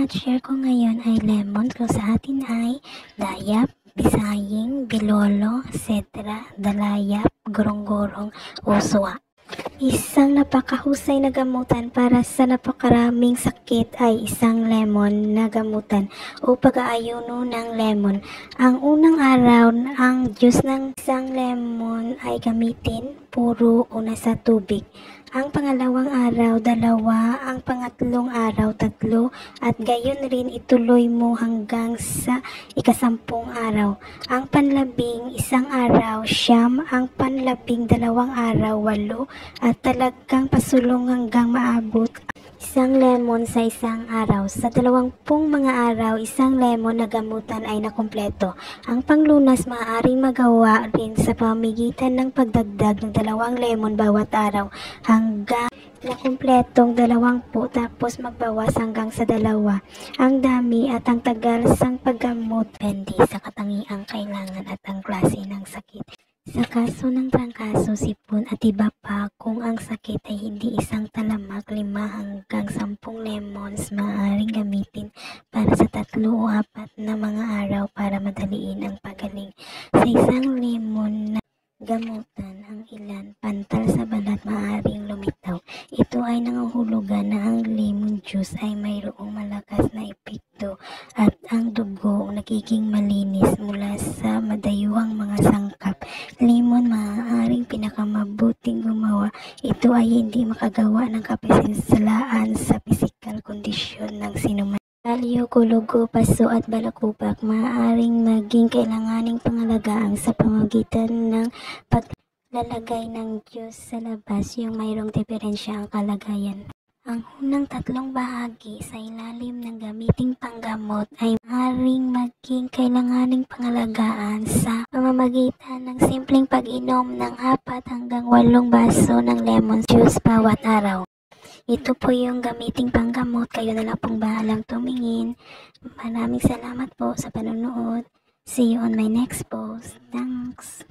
i-share ko ngayon ay lemon, kung sa atin ay dayap, bisaying, bilolo, etc., dalayap, gorong-gorong, o suwa. Isang napakahusay na gamutan para sa napakaraming sakit ay isang lemon na gamutan o pag-aayuno ng lemon. Ang unang araw, ang juice ng isang lemon ay gamitin puro una sa tubig. Ang pangalawang araw, 2, ang pangatlong araw, 3, at gayon rin ituloy mo hanggang sa ika-10 araw. Ang panlabing 1 araw, 9, ang panlabing 2 araw, 8, at talagang pasulong hanggang maabot isang lemon sa isang araw. Sa 20 mga araw, isang lemon na gamutan ay nakumpleto. Ang panglunas maaaring magawa rin sa pamamagitan ng pagdagdag ng 2 lemon bawat araw hanggang nakumpletong 20, tapos magbawas hanggang sa 2. Ang dami at ang tagal sang paggamot depende sa katangiang kailangan at ang klase ng sakit. Sa kaso ng trangkaso, sipon at iba pa, kung ang sakit ay hindi isang talamak, 5 hanggang 10 lemons maaaring gamitin para sa 3 o 4 na mga araw para madaliin ang pagaling. Sa isang lemon na gamutan, ang ilan pantal sa balat maaaring lumitaw. Ito ay nangahulugan na ang lemon juice ay mayroong malakas na epekto at ang dugo nagiging malinis mula sa madayuhang mga sangkap. Lemon maaaring pinakamabuting gumawa. Ito ay hindi makagawa ng kapisinsalaan sa pisikal kondisyon ng sinuman. Kalyo, kulugo, paso at balakupak maaaring maging kailanganing pangalagaan sa pamamagitan ng paglalagay ng juice sa labas yung mayroong diferensya ang kalagayan. Ang unang 3 bahagi sa ilalim ng gamiting panggamot ay maaaring maging kailanganing pangalagaan sa pamamagitan ng simpleng pag-inom ng 4 hanggang 8 baso ng lemon juice bawat araw. Ito po yung gamiting panggamot. Kayo na lang pong bahalang tumingin. Maraming salamat po sa panonood. See you on my next post. Thanks.